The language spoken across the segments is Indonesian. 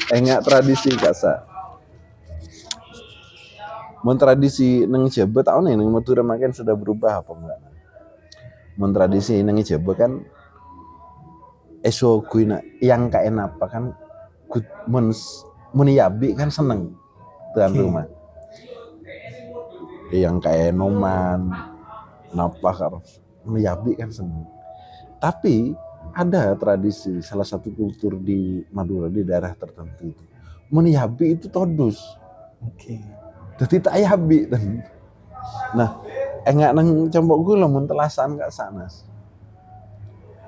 Enggak tradisi kasa. Mun tradisi nang Jawa tahun ini nang Madura makin sudah berubah apa enggak? Mun tradisi nang Jawa kan eso guina yang kaen apa kan mun yabi kan seneng tuan rumah. Yang kayak noman napa karo yabi kan seneng. Tapi ada tradisi salah satu kultur di Madura di daerah tertentu itu. Mun yabi itu todus. Jadi tak yabi dan nah enggak nang cambok gula mun telasan gak sanas.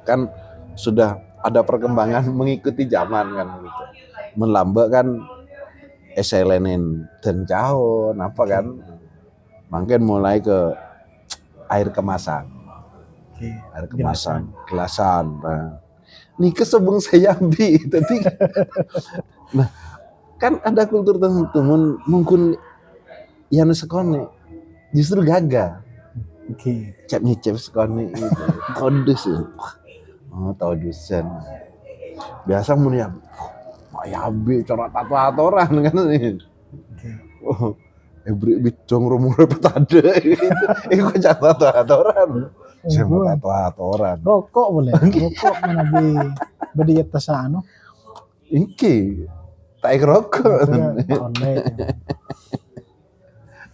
Kan sudah ada perkembangan mengikuti zaman kan gitu. Melambak kan eselenin dan jauh apa kan. Makin mulai ke air kemasan. Air kemasan, gelasan. Nah, nih kesebung saya ambil. Jadi nah, kan ada kultur tertentu mungkin yang sekone justru gagal. Cep nyicep sekone itu. Todus. Oh, todusan. Biasa mun ya yabi cara tato-atoran kan nih. Oh, ebrik bidong rumur petade gitu. Iku tato-atoran. Siapa tato-atoran. Rokok boleh. Rokok mana bediet tasano. Iki tak rokok.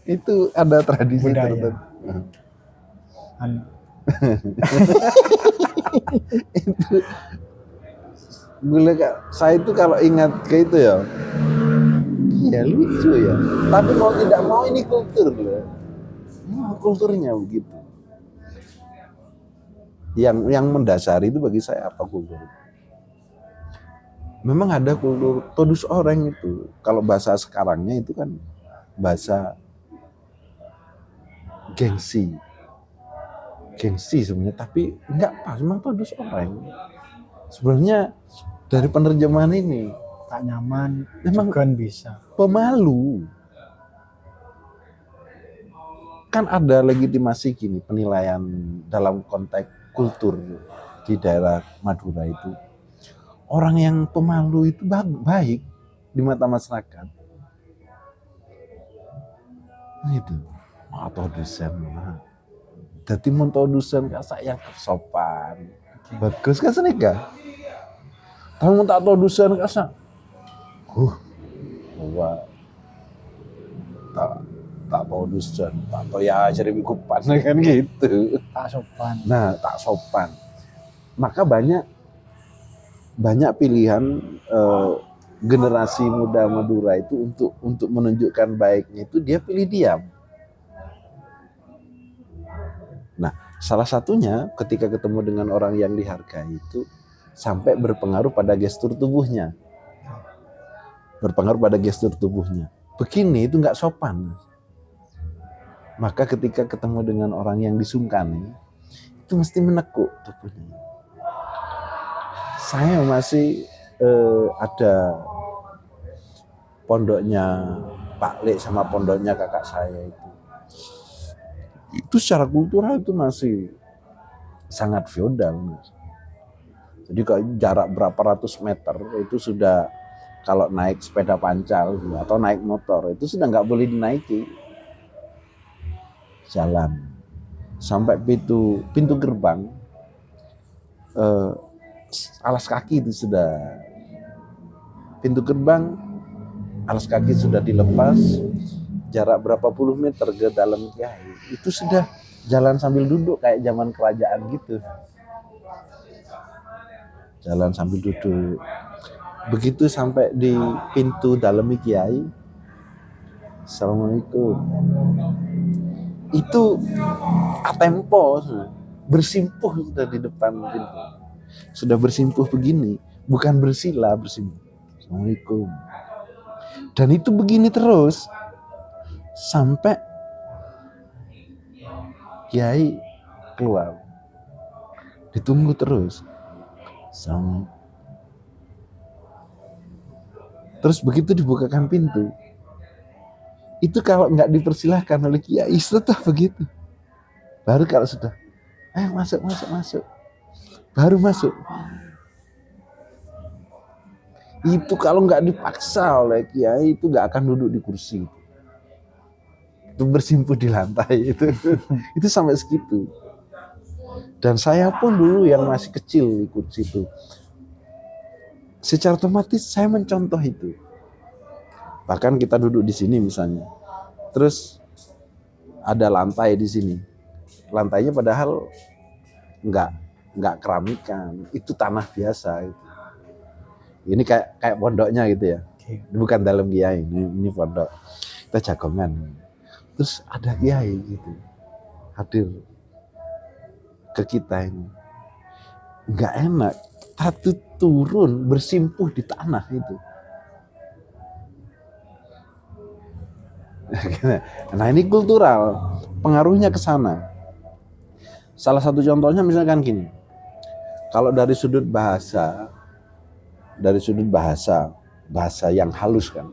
Itu ada tradisi tertentu. Itu saya itu kalau ingat ke itu ya lucu ya. Tapi mau tidak mau ini kultur loh. Kulturnya begitu. Yang mendasari itu bagi saya apa kultur? Memang ada kultur todus orang itu. Kalau bahasa sekarangnya itu kan bahasa gengsi sebenarnya, tapi enggak pas, memang todus orang. Sebenarnya dari penerjemahan ini tak nyaman, memang kan bisa. Pemalu. Kan ada legitimasi gini, penilaian dalam konteks kultur di daerah Madura itu. Orang yang pemalu itu baik di mata masyarakat. Itu. Atau dosen. Jadi mun dosen kasak yang sopan. Bagus kan senika. Tapi mun tak dosen kasak. Bahwa tak dosen, tak ya cari kupan kan gitu. Tak sopan. Nah, tak sopan. Maka banyak pilihan generasi muda Madura itu untuk menunjukkan baiknya itu dia pilih diam. Nah, salah satunya ketika ketemu dengan orang yang dihargai itu sampai berpengaruh pada gestur tubuhnya. Begini itu nggak sopan. Maka ketika ketemu dengan orang yang disungkani itu mesti menekuk tubuhnya. Saya masih ada pondoknya Pak Lek sama pondoknya kakak saya itu secara kultural itu masih sangat feodal. Jadi kalau jarak berapa ratus meter itu sudah kalau naik sepeda pancal atau naik motor itu sudah nggak boleh dinaiki. Jalan sampai pintu gerbang alas kaki itu sudah pintu gerbang alas kaki sudah dilepas, jarak berapa puluh meter ke dalam kiai itu sudah jalan sambil duduk kayak zaman kerajaan gitu. Jalan sambil duduk. Begitu sampai di pintu dalam kiai, Assalamualaikum. Itu atempo bersimpuh sudah di depan pintu. Sudah bersimpuh begini, bukan bersila, bersimpuh. Assalamualaikum. Dan itu begini terus sampai kiai keluar. Ditunggu terus. Terus begitu dibukakan pintu, itu kalau nggak dipersilahkan oleh kiai tetap begitu. Baru kalau sudah, masuk, baru masuk. Itu kalau nggak dipaksa oleh kiai itu nggak akan duduk di kursi. Itu bersimpuh di lantai itu. Itu sampai segitu. Dan saya pun dulu yang masih kecil ikut situ. Secara otomatis saya mencontoh itu. Bahkan kita duduk di sini misalnya. Terus ada lantai di sini. Lantainya padahal nggak keramikan, itu tanah biasa itu. Ini kayak pondoknya gitu ya. Bukan dalam kiai, ini pondok. Kita jagongan. Terus ada kiai gitu hadir ke kita ini. Nggak enak, tapi turun bersimpuh di tanah itu. Nah ini kultural, pengaruhnya ke sana. Salah satu contohnya misalkan gini, kalau dari sudut bahasa yang halus kan,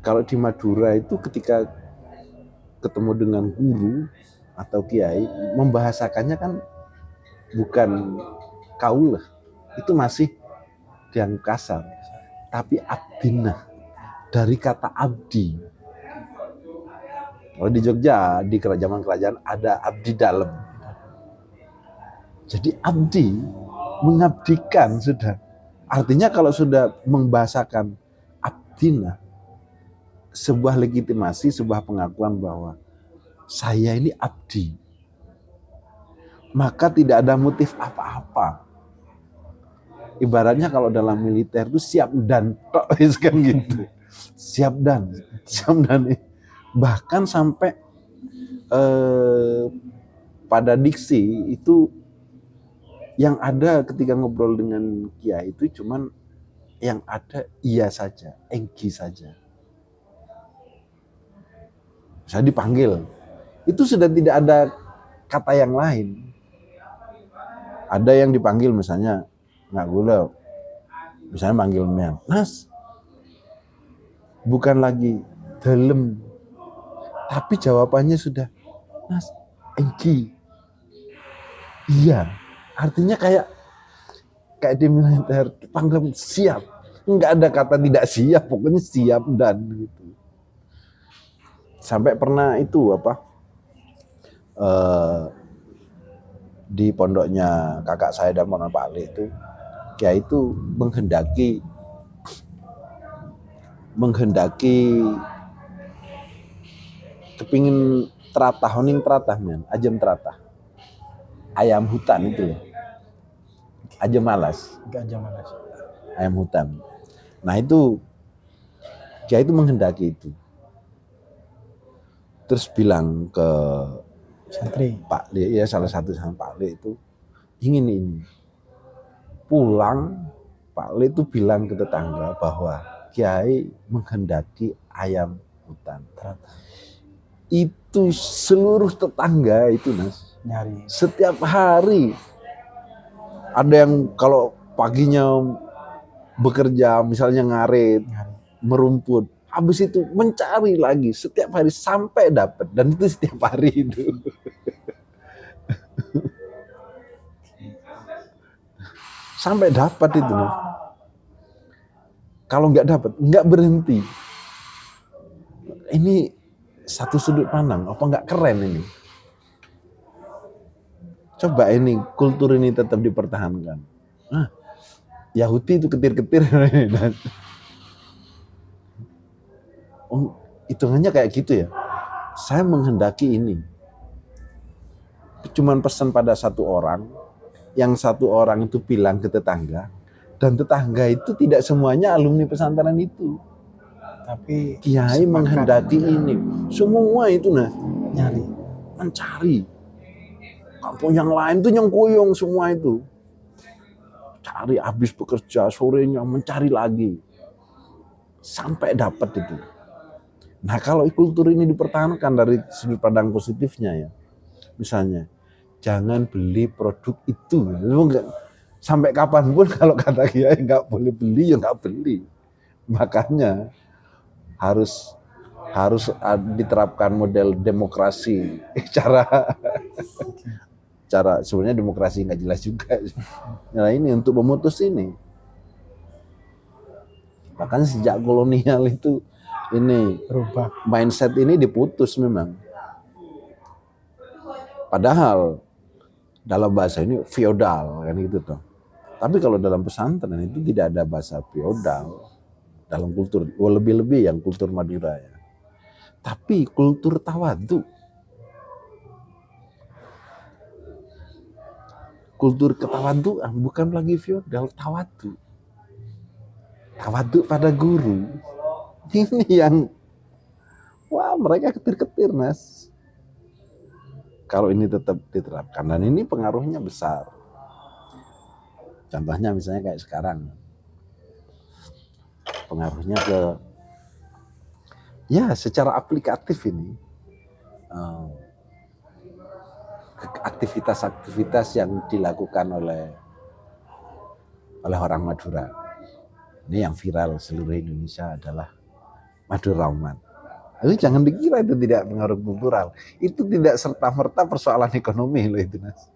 kalau di Madura itu ketika ketemu dengan guru atau kiai, membahasakannya kan bukan kaulah, itu masih yang kasar, tapi abdinah, dari kata abdi. Kalau di Jogja, di kerajaan ada abdi dalam. Jadi abdi, mengabdikan sudah. Artinya kalau sudah membahasakan abdinah, sebuah legitimasi, sebuah pengakuan bahwa saya ini abdi. Maka tidak ada motif apa-apa. Ibaratnya kalau dalam militer itu siap dan tok kan gitu. Siap dan. Bahkan sampai pada diksi itu yang ada ketika ngobrol dengan kiai itu cuman yang ada iya saja, enggi saja. Saya dipanggil, itu sudah tidak ada kata yang lain. Ada yang dipanggil misalnya nggak gula, misalnya panggil men, Mas, bukan lagi dalam, tapi jawabannya sudah Mas, enggi, iya. Artinya kayak di militer, panggil siap, nggak ada kata tidak siap, pokoknya siap dan gitu. Sampai pernah itu di pondoknya kakak saya dan Mona Pak Ali itu, kiai itu menghendaki kepingin teratah, men, ajem teratah, ayam hutan itu loh, ajem malas, ayam hutan. Nah itu kiai itu menghendaki itu. Terus bilang ke santri Pak Li, ya salah satu sama Pak Li itu ingin ini. Pulang Pak Li itu bilang ke tetangga bahwa kiai menghendaki ayam hutan. Itu seluruh tetangga itu Mas nyari. Setiap hari ada yang kalau paginya bekerja misalnya ngarit, merumput, habis itu mencari lagi setiap hari sampai dapat, dan itu setiap hari itu. Sampai dapat itu. Kalau nggak dapat, nggak berhenti. Ini satu sudut pandang, apa nggak keren ini? Coba ini kultur ini tetap dipertahankan. Nah, Yahudi itu ketir-ketir. Hitungannya kayak gitu ya. Saya menghendaki ini. Cuman pesan pada satu orang, yang satu orang itu bilang ke tetangga, dan tetangga itu tidak semuanya alumni pesantren itu. Tapi kiai menghendaki ini. Semua itu nyari, mencari. Kampung yang lain tuh nyengkuyung semua itu. Cari habis bekerja, sorenya mencari lagi. Sampai dapat itu. Nah kalau kultur ini dipertahankan dari sudut pandang positifnya ya, misalnya jangan beli produk itu, sampai kapanpun kalau kata kiai nggak boleh beli ya nggak beli. Makanya harus diterapkan model demokrasi, cara secara sebenarnya demokrasi nggak jelas juga. Nah ini untuk memutus ini. Bahkan sejak kolonial itu ini Berubah. mindset ini diputus memang. Padahal dalam bahasa ini feodal kan gitu toh. Tapi kalau dalam pesantren itu tidak ada bahasa feodal dalam kultur, lebih-lebih yang kultur Madura ya. Tapi kultur tawadu. Kultur ketawaduan bukan lagi feodal, tawadu. Tawadu pada guru. Ini yang wah mereka ketir-ketir Mas. Kalau ini tetap diterapkan dan ini pengaruhnya besar. Contohnya misalnya kayak sekarang. Pengaruhnya ke ya secara aplikatif ini aktivitas-aktivitas yang dilakukan oleh orang Madura. Ini yang viral seluruh Indonesia adalah Madura Rauman. Tapi jangan dikira itu tidak pengaruh kultural. Itu tidak serta-merta persoalan ekonomi loh itu Mas.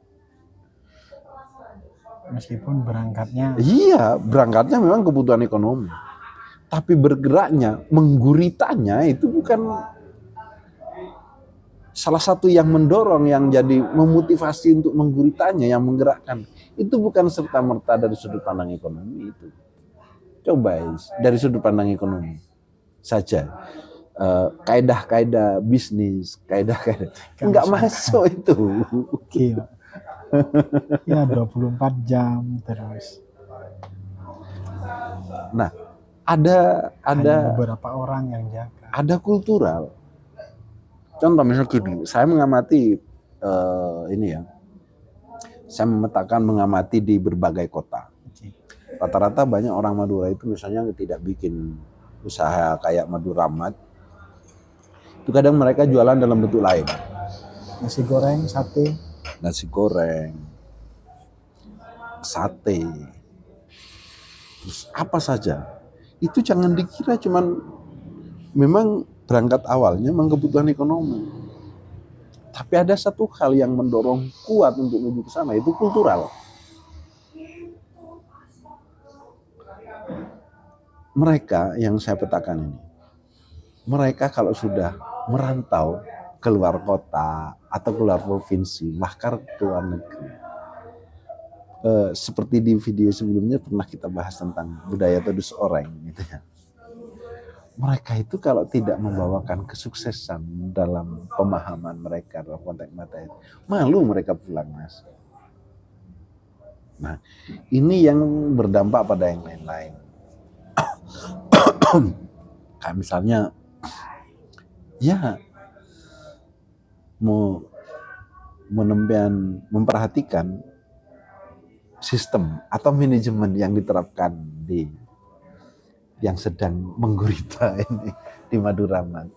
Meskipun berangkatnya Iya, berangkatnya memang kebutuhan ekonomi. Tapi bergeraknya, mengguritanya itu bukan salah satu yang mendorong, yang jadi memotivasi untuk mengguritanya, yang menggerakkan. Itu bukan serta-merta dari sudut pandang ekonomi itu. Coba dari sudut pandang ekonomi saja. Kaidah-kaidah bisnis, kaidah-kaidah nggak masuk itu. gila. Ya 24 jam terus. Nah, ada Hanya beberapa orang yang jaga. ada kultural. Contoh misalnya gini, saya mengamati ini ya, saya memetakan mengamati di berbagai kota. Rata-rata banyak orang Madura itu misalnya tidak bikin usaha kayak Maduramat. Itu kadang mereka jualan dalam bentuk lain. Nasi goreng, sate. Nasi goreng, sate, terus apa saja. Itu jangan dikira cuman memang berangkat awalnya memang kebutuhan ekonomi. Tapi ada satu hal yang mendorong kuat untuk menuju ke sana, itu kultural. Mereka yang saya petakan ini, mereka kalau sudah merantau keluar kota atau keluar provinsi, bahkan keluar negeri. Seperti di video sebelumnya pernah kita bahas tentang budaya todus oreng gitu ya. Mereka itu kalau tidak membawakan kesuksesan dalam pemahaman mereka dalam konteks materi, malu mereka pulang Mas. Nah, ini yang berdampak pada yang lain-lain. Kayak misalnya, ya mau memperhatikan sistem atau manajemen yang diterapkan di yang sedang menggurita ini di Maduraman.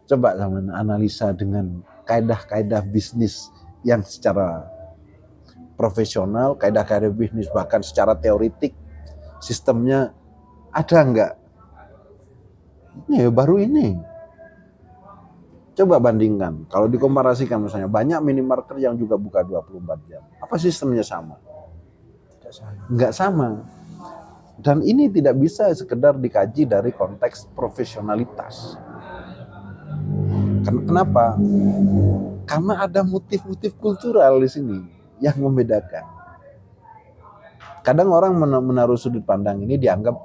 Coba sama analisa dengan kaidah-kaidah bisnis yang secara profesional, kaidah-kaidah bisnis bahkan secara teoritik sistemnya ada enggak? Ini baru ini. Coba bandingkan, kalau dikomparasikan misalnya banyak minimarket yang juga buka 24 jam. Apa sistemnya sama? Tidak sama. Enggak sama. Dan ini tidak bisa sekedar dikaji dari konteks profesionalitas. Kenapa? Karena ada motif-motif kultural di sini yang membedakan. Kadang orang menaruh sudut pandang ini dianggap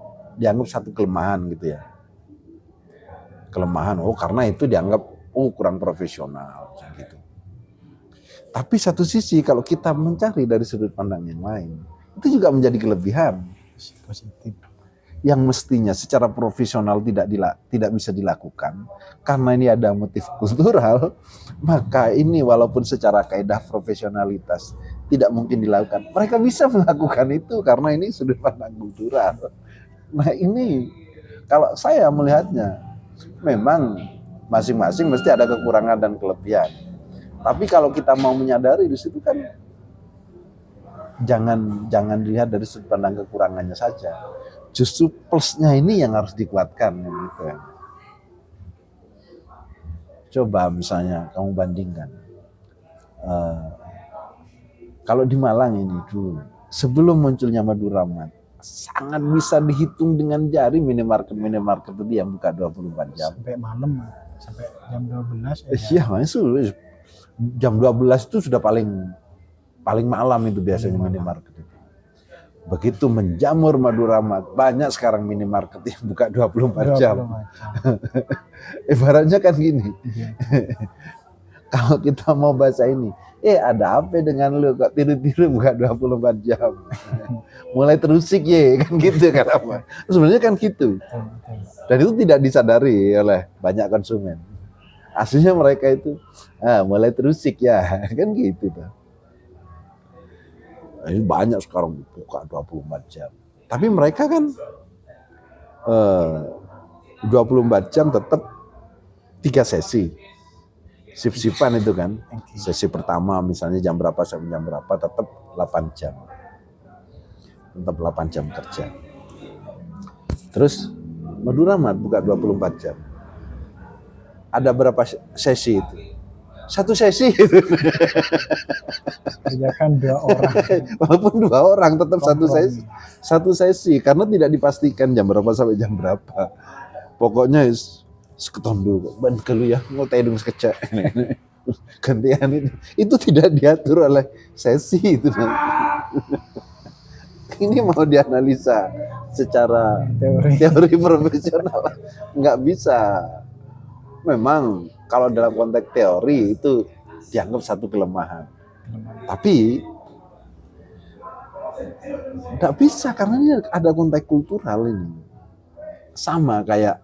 satu kelemahan gitu ya. Kelemahan, karena itu dianggap kurang profesional gitu. Tapi satu sisi kalau kita mencari dari sudut pandang yang lain, itu juga menjadi kelebihan. Positif. Yang mestinya secara profesional tidak bisa dilakukan karena ini ada motif kultural, maka ini walaupun secara kaidah profesionalitas tidak mungkin dilakukan, mereka bisa melakukan itu karena ini sudut pandang kultural. Nah ini kalau saya melihatnya memang masing-masing mesti ada kekurangan dan kelebihan. Tapi kalau kita mau menyadari di situ kan jangan dilihat dari sudut pandang kekurangannya saja. Justru plusnya ini yang harus dikuatkan gitu ya. Coba misalnya kamu bandingkan Kalau di Malang ini dulu, sebelum munculnya Maduramat, sangat bisa dihitung dengan jari minimarket itu yang buka 24 jam. Sampai malam, sampai jam 12 ya. Iya, masuk jam 12 itu sudah paling malam itu biasanya minimarket itu. Begitu menjamur Maduramat, banyak sekarang minimarket yang buka 24 jam. Ibaratnya kan gini. Kalau kita mau bahasa ini, ada apa dengan lu kok tidur-tidur buka 24 jam. Mulai terusik ya kan gitu kan apa. Sebenarnya kan gitu. Dan itu tidak disadari oleh banyak konsumen. Aslinya mereka itu mulai terusik ya kan gitu tuh. Ini banyak sekarang buka 24 jam. Tapi mereka kan 24 jam tetap 3 sesi. Sip-sipan itu kan. Sesi pertama misalnya jam berapa sampai jam berapa tetap 8 jam. Tetap 8 jam kerja. Terus Maduramat buka 24 jam. Ada berapa sesi itu? 1 sesi gitu. Kerjakan 2 orang. Walaupun 2 orang tetap 1 sesi karena tidak dipastikan jam berapa sampai jam berapa. Pokoknya seketondu ban kelu ya mau tedung sekecak gantian itu tidak diatur oleh sesi itu. Ini mau dianalisa secara teori profesional nggak bisa. Memang kalau dalam konteks teori itu dianggap satu kelemahan, tapi nggak bisa karena ini ada konteks kultural ini. Sama kayak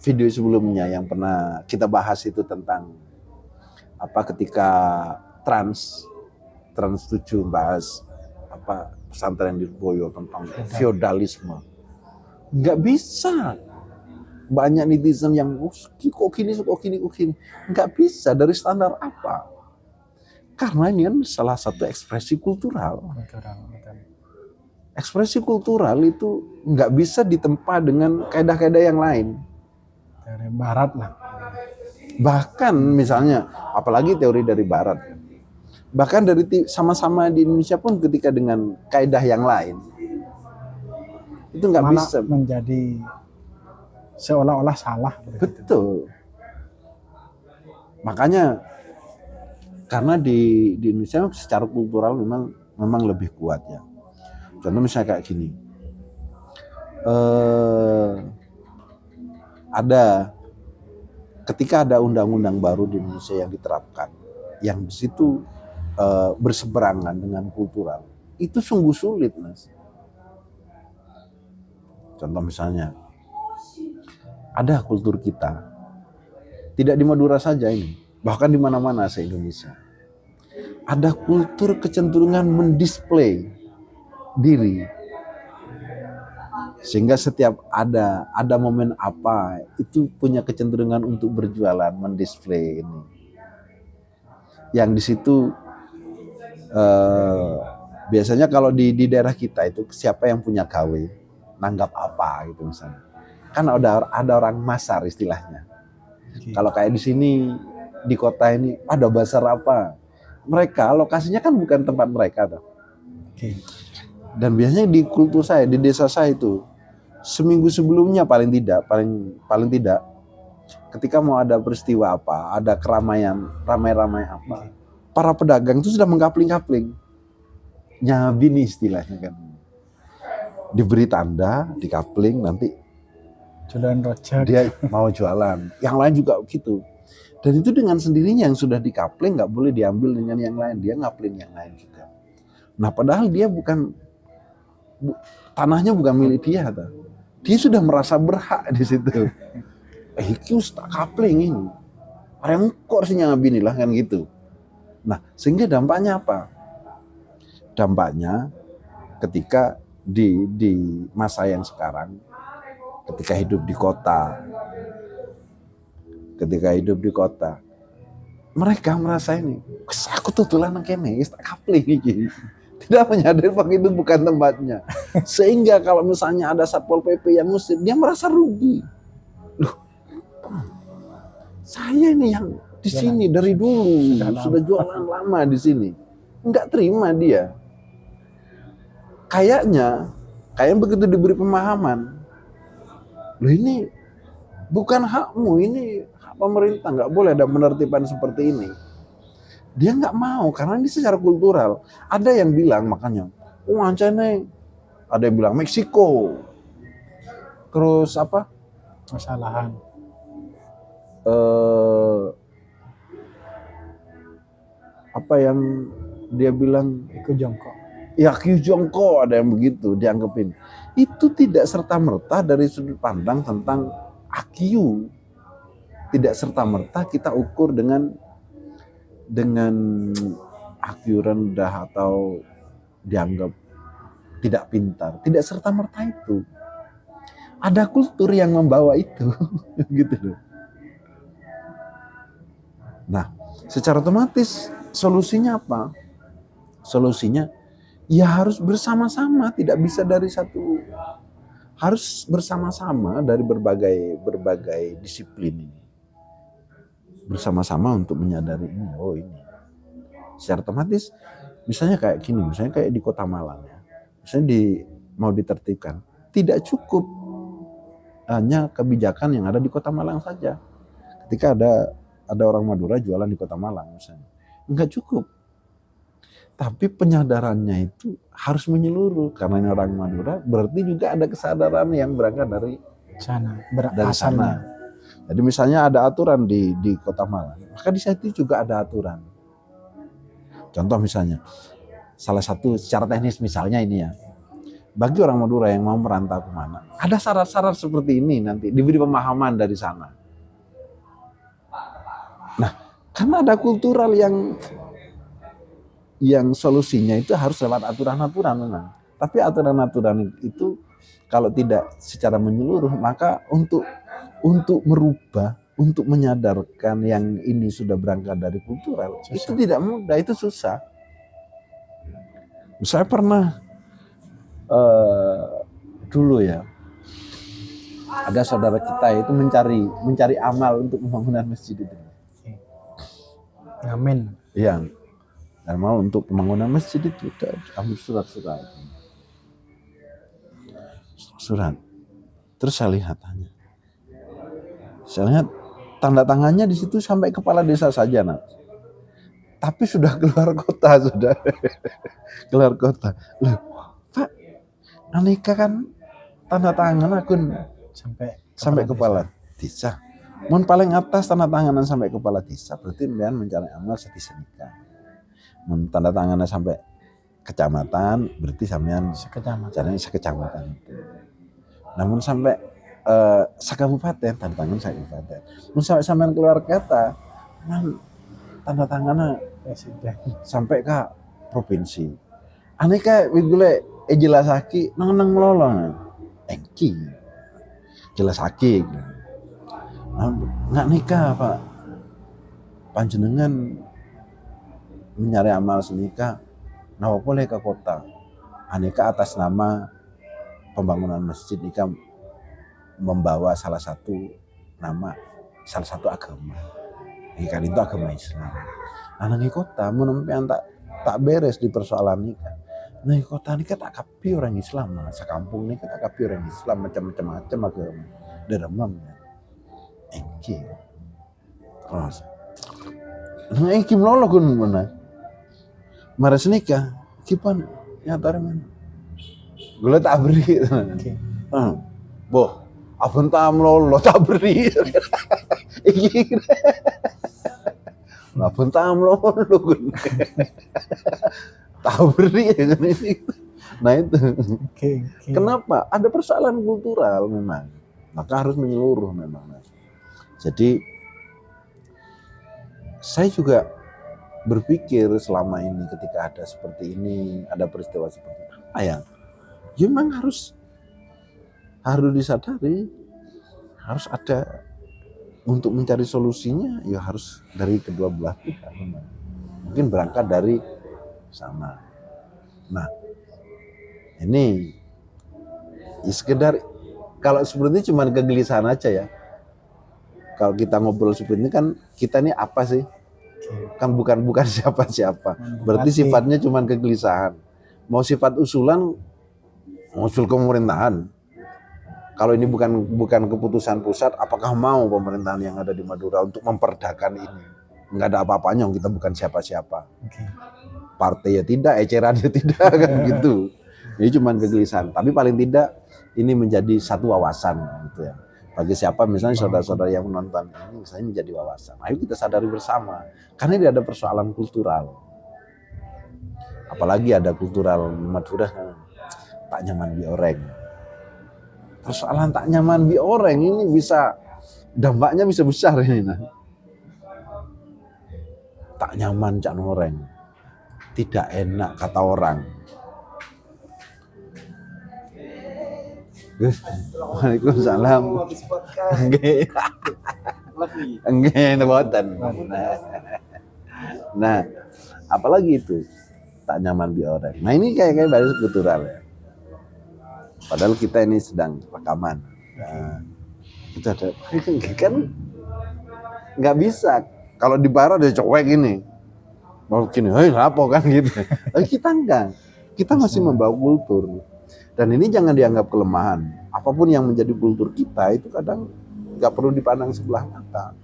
video sebelumnya yang pernah kita bahas itu tentang ketika Trans 7 bahas pesantren di Boyo tentang feodalisme. Nggak bisa. Banyak netizen yang kok gini. Nggak bisa, dari standar apa? Karena ini kan salah satu ekspresi kultural. Ekspresi kultural itu nggak bisa ditempa dengan kaidah-kaidah yang lain. Dari barat lah. Bahkan misalnya, apalagi teori dari barat. Bahkan dari sama-sama di Indonesia pun ketika dengan kaidah yang lain. Itu nggak bisa. Menjadi seolah-olah salah. Betul. Makanya, karena di Indonesia secara kultural memang lebih kuat ya. Contoh misalnya kayak gini, ketika ada undang-undang baru di Indonesia yang diterapkan, yang di situ berseberangan dengan kultural, itu sungguh sulit, Mas. Contoh misalnya, ada kultur kita, tidak di Madura saja ini, bahkan di mana-mana se-Indonesia, ada kultur kecenderungan mendisplay diri, sehingga setiap ada momen apa itu punya kecenderungan untuk berjualan, mendisplay ini, yang di situ biasanya kalau di daerah kita itu siapa yang punya KW nanggap apa gitu misalnya, kan ada orang masar istilahnya. Kalau kayak di sini di kota ini ada bazar apa, mereka lokasinya kan bukan tempat mereka tuh. Dan biasanya di kultur saya, di desa saya itu, seminggu sebelumnya paling tidak, ketika mau ada peristiwa apa, ada keramaian, ramai-ramai apa, para pedagang itu sudah mengkapling-kapling. Nyabini istilahnya kan. Diberi tanda, dikapling, nanti dia mau jualan. Yang lain juga gitu. Dan itu dengan sendirinya yang sudah dikapling nggak boleh diambil dengan yang lain, dia ngapling yang lain juga. Nah padahal dia tanahnya bukan milik dia, dia sudah merasa berhak di situ. Iki tak kapling ini, orang kok sih ngabini lah kan gitu. Nah sehingga dampaknya apa? Dampaknya ketika di masa yang sekarang, ketika hidup di kota, mereka merasa ini, aku tutulan kene, tak kapling iki. Tidak menyadari bahwa itu bukan tempatnya. Sehingga kalau misalnya ada Satpol PP yang ngusir, dia merasa rugi. Loh, saya ini yang di sini dari dulu sudah jualan lama di sini. nggak terima dia. Kayaknya begitu diberi pemahaman, loh ini bukan hakmu, ini hak pemerintah, nggak boleh ada penertiban seperti ini. Dia nggak mau karena ini secara kultural. Ada yang bilang makanya, ancene, ada yang bilang Meksiko, terus Kesalahan. Apa yang dia bilang, Ikut jongkok. ya Q Jongko, ada yang begitu dianggapin. Itu tidak serta-merta dari sudut pandang tentang AQ. Tidak serta-merta kita ukur dengan AQ rendah atau dianggap tidak pintar. Tidak serta-merta itu. Ada kultur yang membawa itu. Gitu loh. Nah, secara otomatis solusinya apa? Solusinya ya harus bersama-sama, tidak bisa dari satu, harus bersama-sama dari berbagai disiplin ini. Bersama-sama untuk menyadari ini, oh ini. Secara otomatis, misalnya kayak gini, misalnya kayak di Kota Malang ya. Misalnya mau ditertibkan, tidak cukup hanya kebijakan yang ada di Kota Malang saja. Ketika ada orang Madura jualan di Kota Malang misalnya, enggak cukup. Tapi penyadarannya itu harus menyeluruh, karena ini orang Madura, berarti juga ada kesadaran yang berangkat dari Sana, dari sana. Jadi misalnya ada aturan di Kota Malang, maka di situ juga ada aturan. Contoh misalnya, salah satu secara teknis misalnya ini ya, bagi orang Madura yang mau merantau kemana, ada syarat-syarat seperti ini nanti, diberi pemahaman dari sana. Nah, karena ada kultural yang solusinya itu harus lewat aturan-aturan memang. Tapi aturan-aturan itu kalau tidak secara menyeluruh, maka untuk merubah, untuk menyadarkan yang ini sudah berangkat dari kultural, susah. Itu tidak mudah, itu susah. Saya pernah dulu ya, ada saudara kita itu mencari amal untuk pembangunan masjid itu. Amin. Iya. Dan mau untuk pembangunan masjid itu ambil surat. Terus saya lihat tanda tangannya di situ sampai kepala desa saja, nak. Tapi sudah keluar kota, sudah keluar kota. Loh, Pak, aneka kan tanda tangan akun sampai kepala desa. Mun paling atas tanda tanganan sampai kepala desa, berarti sampean mencari amal sedisa nikah. Mun tanda tangannya sampai kecamatan, berarti sampean sekecamatan itu. Namun sampai sekabupaten, tanda tangan sekabupaten. Mun sampean keluar kota, tanda tangannya sampai ke provinsi. Aneka wigule jelasaki nang melolong. Engki. Jelasaki. Nggak nikah Pak, panjenengan mencari amal senikah, nawa boleh ke kota. Aneka atas nama pembangunan masjid nikah membawa salah satu nama, salah satu agama. Nikah itu agama Islam. Anak kota menempian tak beres di persoalan nikah. Nah kota nikah tak kapi orang Islam, sekampung nikah tak kapi orang Islam macam agama. Deremam ya. Engki. Terus. Nah engki melolo kun mana? Maras nikah, kipan nyata mana? Gue tak beri. Okay. Boh, abon tak melolo tak beri. Iki. Abon tak melolo kun. Tak beri ya kan ini. Nah itu. Okay. Kenapa? Ada persoalan kultural memang. Maka harus menyeluruh memang. Jadi saya juga berpikir selama ini ketika ada seperti ini, ada peristiwa seperti apa ya memang harus disadari, harus ada untuk mencari solusinya ya harus dari kedua belah pihak memang. Mungkin berangkat dari sana. Nah ini ya sekedar kalau seperti cuma kegelisahan aja ya. Kalau kita ngobrol seperti ini kan kita ini apa sih? Kan bukan siapa-siapa. Berarti Mendekati. sifatnya cuma kegelisahan. Mau sifat usulan, usul pemerintahan. Kalau ini bukan keputusan pusat, apakah mau pemerintahan yang ada di Madura untuk memperdakan ini? Nggak ada apa-apanya, kita bukan siapa-siapa. Oke. Partai ya tidak, eceran ya tidak, kan gitu. Ini cuma kegelisahan. Tapi paling tidak ini menjadi satu wawasan gitu ya. Bagi siapa misalnya saudara-saudara yang menonton ini, misalnya menjadi wawasan. Ayo kita sadari bersama. Karena ini ada persoalan kultural. Apalagi ada kultural Madura, tak nyaman dioreng. Persoalan tak nyaman dioreng ini bisa, dampaknya bisa besar ini. Nah. Tak nyaman cak noreng. Tidak enak kata orang. Waalaikumsalam. Enggak, boten. Nah, apalagi itu tak nyaman di orang. Nah ini kayak baris kultural ya. Padahal kita ini sedang rekaman. Nah, itu ada kan nggak bisa. Kalau di barat ada cowek gini, mau gini, hei apa kan gitu. Kita enggak. Kita masih membawa kultur. Dan ini jangan dianggap kelemahan. Apapun yang menjadi kultur kita itu kadang nggak perlu dipandang sebelah mata.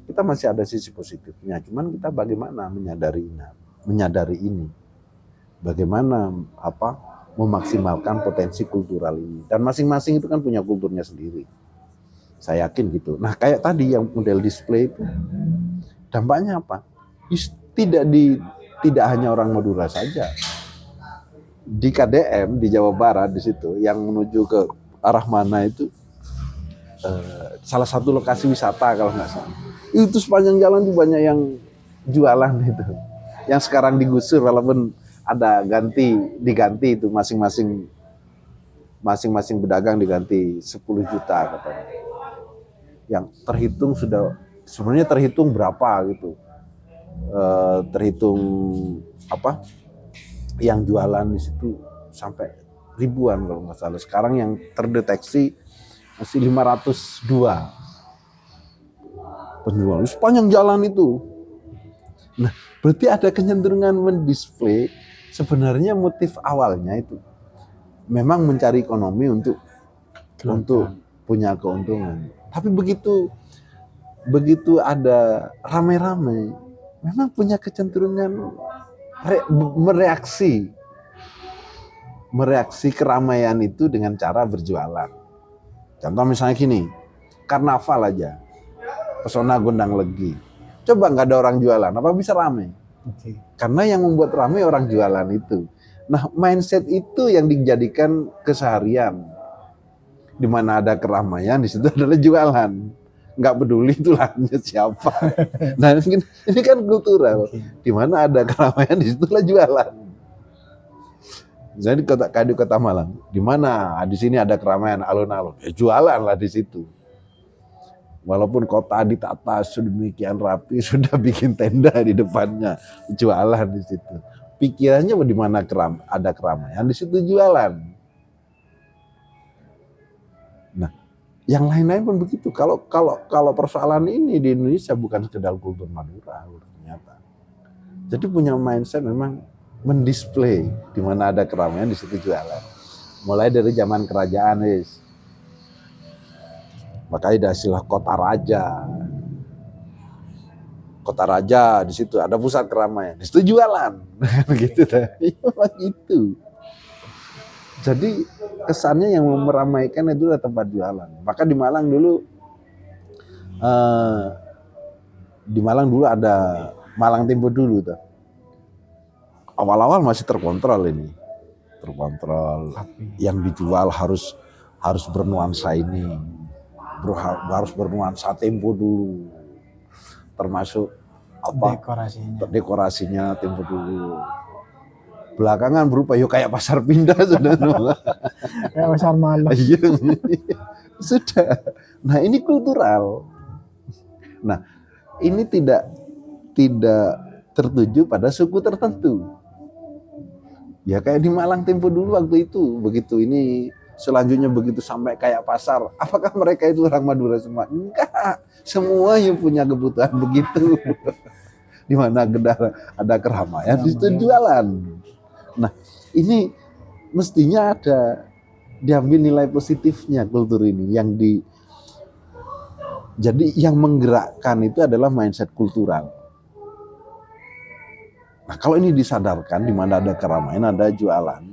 Kita masih ada sisi positifnya. Cuman kita bagaimana menyadari ini, bagaimana memaksimalkan potensi kultural ini. Dan masing-masing itu kan punya kulturnya sendiri. Saya yakin gitu. Nah kayak tadi yang model display itu, dampaknya apa? Tidak hanya orang Madura saja. Di KDM di Jawa Barat di situ yang menuju ke arah mana itu salah satu lokasi wisata kalau nggak salah. Itu sepanjang jalan tuh banyak yang jualan itu. Yang sekarang digusur walaupun ada diganti itu masing-masing pedagang diganti 10 juta katanya. Yang terhitung sudah sebenarnya terhitung berapa gitu. Terhitung yang jualan di situ sampai ribuan kalau nggak salah. Sekarang yang terdeteksi masih 502 penjual sepanjang jalan itu. Nah, berarti ada kecenderungan mendisplay. Sebenarnya motif awalnya itu memang mencari ekonomi untuk punya keuntungan. Tapi begitu ada rame-rame, memang punya kecenderungan mereaksi keramaian itu dengan cara berjualan. Contoh misalnya gini, karnaval aja, pesona Gondang Legi. Coba nggak ada orang jualan, apa bisa rame? Oke. Karena yang membuat rame orang jualan itu. Nah, mindset itu yang dijadikan keseharian. Di mana ada keramaian, di situ adalah jualan. Nggak peduli itu lahannya siapa. Nah, ini kan kultural. Di mana ada keramaian, di situlah jualan. Misalnya di kota Malang, di mana di sini ada keramaian alun-alun, jualan lah di situ. Walaupun kota ditata sedemikian rapi, sudah bikin tenda di depannya, jualan di situ. Pikirannya di mana ada keramaian, di situ jualan. Nah, yang lain-lain pun begitu. Kalau persoalan ini di Indonesia bukan sekedar kultur Madura, ternyata. Jadi punya mindset memang mendisplay di mana ada keramaian di situ jualan. Mulai dari zaman kerajaan, makanya ada istilah kota raja. Kota raja di situ ada pusat keramaian, di situ jualan, gitu tadi. Memang itu. Jadi kesannya yang meramaikan itu adalah tempat jualan. Maka di Malang dulu ada Malang Tempo dulu tuh. Awal-awal masih terkontrol ini, yang dijual harus bernuansa ini, harus bernuansa Tempo dulu, termasuk dekorasinya Tempo dulu. Belakangan berubah kayak pasar pindah sudah. Kayak pasar malam. Sudah. Nah ini kultural. Nah ini tidak tertuju pada suku tertentu. Ya kayak di Malang Tempo dulu waktu itu, begitu ini selanjutnya begitu sampai kayak pasar. Apakah mereka itu orang Madura semua? Enggak, semua yang punya kebutuhan begitu. Di mana ada keramaian, di situ jualan. Nah, ini mestinya ada diambil nilai positifnya kultur ini jadi yang menggerakkan itu adalah mindset kultural. Nah, kalau ini disadarkan, di mana ada keramaian ada jualan.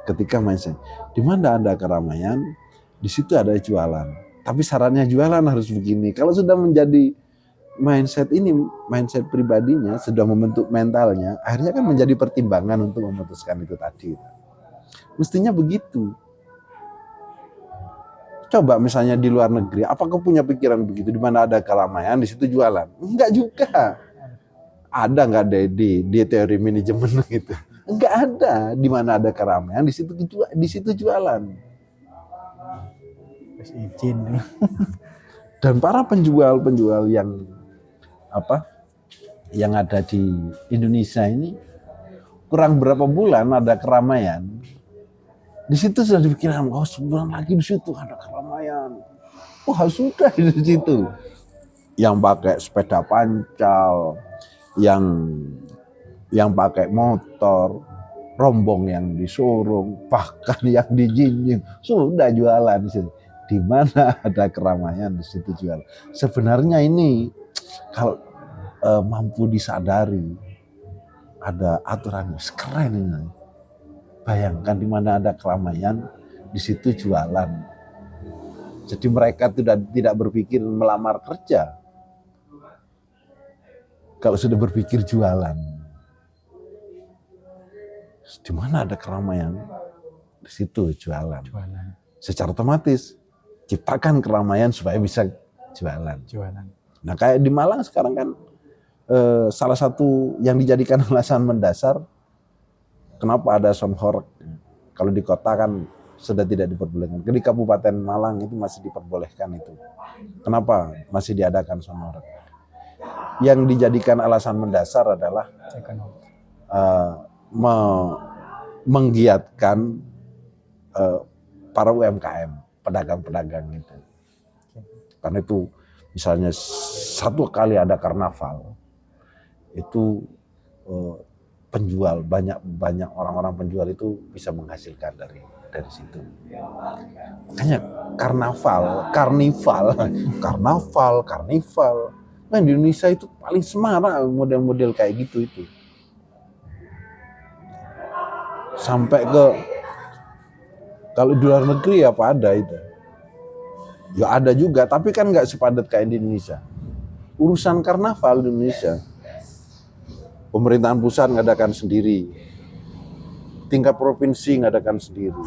Ketika mindset, di mana ada keramaian, di situ ada jualan. Tapi syaratnya jualan harus begini. Kalau sudah menjadi mindset ini, mindset pribadinya sudah membentuk mentalnya, akhirnya kan menjadi pertimbangan untuk memutuskan itu tadi. Mestinya begitu. Coba misalnya di luar negeri, apakah punya pikiran begitu? Di mana ada keramaian, di situ jualan? Enggak juga. Ada nggak di teori manajemen gitu? Enggak ada. Di mana ada keramaian, di situ jualan. Terus izin. Dan para penjual yang ada di Indonesia ini, kurang berapa bulan ada keramaian, di situ sudah dipikirkan, oh sebulan lagi di situ ada keramaian. Oh sudah di situ. Yang pakai sepeda pancal, yang pakai motor, rombong yang disurung, bahkan yang dijinjing, sudah jualan di situ. Di mana ada keramaian di situ jual. Sebenarnya ini kalau mampu disadari, ada aturannya, keren ini. Bayangkan di mana ada keramaian, di situ jualan. Jadi mereka tidak berpikir melamar kerja. Kalau sudah berpikir jualan, di mana ada keramaian, di situ jualan. Secara otomatis ciptakan keramaian supaya bisa jualan. Nah kayak di Malang sekarang kan salah satu yang dijadikan alasan mendasar kenapa ada sound horeg. Kalau di kota kan sudah tidak diperbolehkan. Di Kabupaten Malang itu masih diperbolehkan itu. Kenapa masih diadakan sound horeg? Yang dijadikan alasan mendasar adalah menggiatkan para UMKM, pedagang-pedagang itu. Karena itu misalnya satu kali ada karnaval, itu penjual banyak orang-orang penjual itu bisa menghasilkan dari situ. Makanya karnival. Nah di Indonesia itu paling semarak model-model kayak gitu itu. Sampai ke kalau di luar negeri apa ada itu? Ya ada juga, tapi kan nggak sepadat kayak di Indonesia. Urusan karnaval di Indonesia, pemerintahan pusat ngadakan sendiri, tingkat provinsi ngadakan sendiri,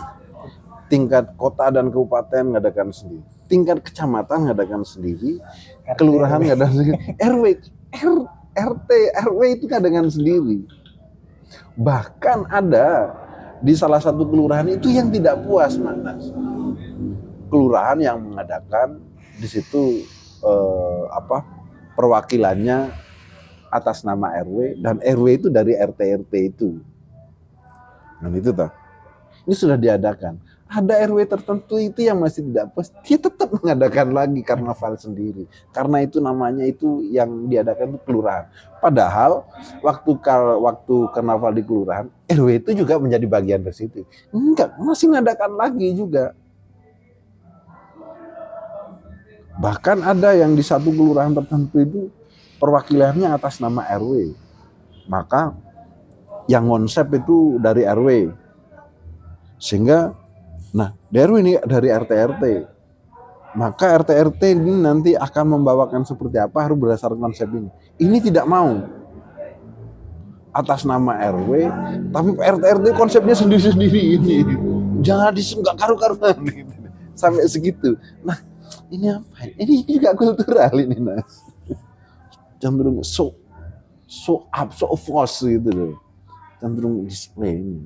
tingkat kota dan kabupaten ngadakan sendiri, tingkat kecamatan ngadakan sendiri, kelurahan ngadakan sendiri, RT, RW itu ngadakan sendiri. Bahkan ada di salah satu kelurahan itu yang tidak puas, Mas. Kelurahan yang mengadakan di situ perwakilannya atas nama RW, dan RW itu dari RT itu. Nah itu toh. Ini sudah diadakan. Ada RW tertentu itu yang masih tidak puas, dia tetap mengadakan lagi karnaval sendiri. Karena itu namanya itu yang diadakan itu kelurahan. Padahal waktu karnaval di kelurahan, RW itu juga menjadi bagian dari situ. Enggak, masih mengadakan lagi juga. Bahkan ada yang di satu kelurahan tertentu itu perwakilannya atas nama RW. Maka yang konsep itu dari RW. Sehingga RW ini dari RT. Maka RT ini nanti akan membawakan seperti apa harus berdasarkan konsep ini. Ini tidak mau atas nama RW, tapi RT konsepnya sendiri-sendiri ini. Jangan nggak karu-karuan sampai segitu. Nah, ini apa? Ini juga kultural ini, Mas. Cenderung so false gitu loh. Cenderung display ini.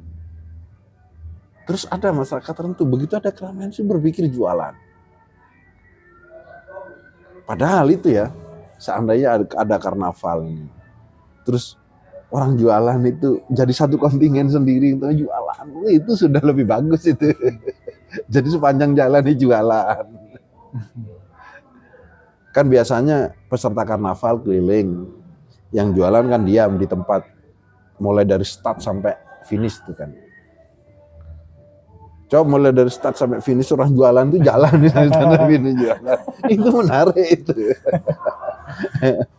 Terus ada masyarakat tertentu, begitu ada keramaian sih berpikir jualan. Padahal itu ya, seandainya ada karnaval ini, terus orang jualan itu jadi satu kontingen sendiri untuk jualan, itu sudah lebih bagus itu. Jadi sepanjang jalan ini jualan. Kan biasanya peserta karnaval keliling, Yang jualan kan diam di tempat, mulai dari start sampai finish itu kan. Coba mulai dari start sampai finish orang jualan tuh jalan di sana finish jualan. Itu menarik itu.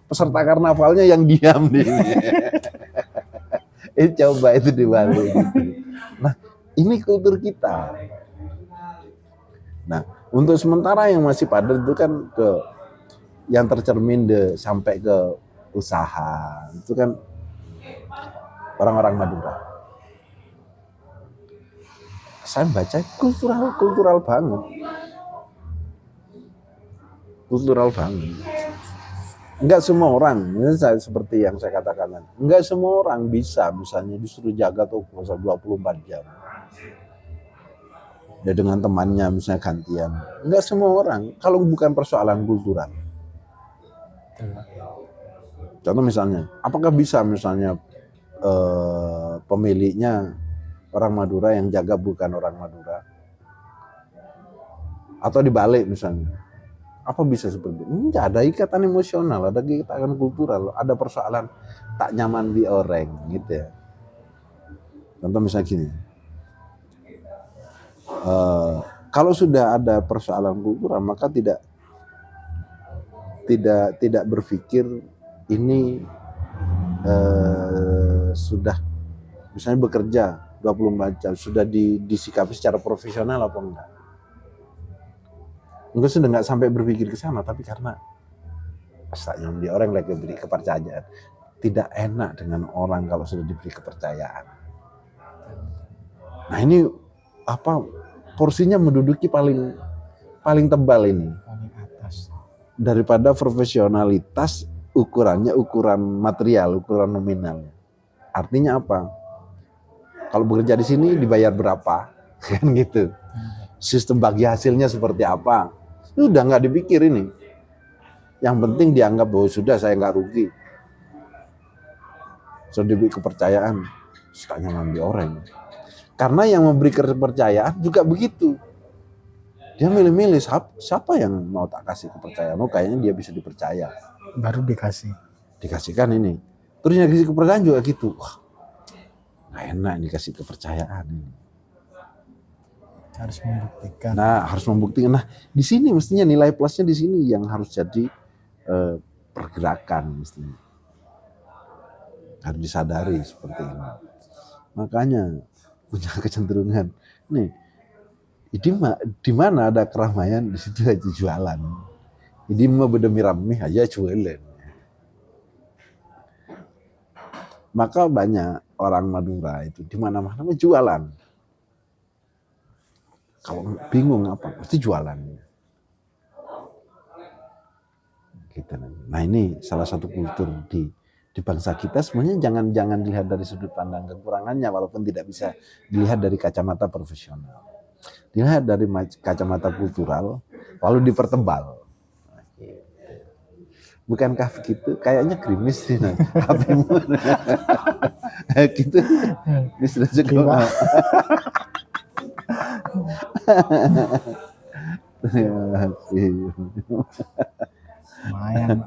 Peserta karnavalnya yang diam di sini. Coba itu dibalik gitu. Nah, ini kultur kita. Nah, untuk sementara yang masih padat itu kan ke yang tercermin sampai ke usaha itu kan orang-orang Madura. Saya baca kultural banget. Kultural banget. Enggak semua orang, seperti yang saya katakan, enggak semua orang bisa misalnya disuruh jaga toko 24 jam. Ya dengan temannya misalnya gantian. Enggak semua orang, kalau bukan persoalan kultural. Contoh misalnya, apakah bisa misalnya pemiliknya orang Madura yang jaga bukan orang Madura? Atau dibalik misalnya. Apa bisa seperti itu? Enggak, ada ikatan emosional, ada ikatan kultural, ada persoalan tak nyaman di orang gitu ya. Contoh misalnya gini, kalau sudah ada persoalan kultural maka tidak berpikir ini sudah misalnya bekerja 24 jam sudah disikapi secara profesional apa enggak. Enggak, sudah nggak sampai berpikir ke sana, tapi karena pastinya di orang lagi beri kepercayaan. Tidak enak dengan orang kalau sudah diberi kepercayaan. Nah ini apa porsinya menduduki paling tebal ini. Paling atas. Daripada profesionalitas ukurannya ukuran material, ukuran nominal. Artinya apa? Kalau bekerja di sini dibayar berapa? Kan gitu. Sistem bagi hasilnya seperti apa? Udah nggak dipikir ini. Yang penting dianggap bahwa sudah saya nggak rugi. Sudah diberi kepercayaan, suka nyaman di orang. Karena yang memberi kepercayaan juga begitu. Dia milih-milih siapa yang mau tak kasih kepercayaan. Oh kayaknya dia bisa dipercaya. Baru dikasih. Dikasihkan ini. Terus yang dikasih kepercayaan juga gitu. Wah, nggak enak dikasih kepercayaan ini. Harus membuktikan. Nah, harus membuktikan. Nah, di sini mestinya nilai plusnya di sini yang harus jadi pergerakan mestinya. Harus disadari seperti ini. Makanya punya kecenderungan nih. Di mana ada keramaian di situ aja jualan. Jadi mau beda mirami aja jualan. Maka banyak orang Madura itu di mana-mana jualan. Kalau bingung apa, pasti jualan. Gitu. Nah ini salah satu kultur di bangsa kita. Sebenarnya jangan dilihat dari sudut pandang kekurangannya, walaupun tidak bisa dilihat dari kacamata profesional. Dilihat dari kacamata kultural, lalu dipertebal. Bukankah gitu? Kayaknya gerimis sih nah. HP-mu. Gitu. Ini sudah cukup. Terima kasih. Lumayan.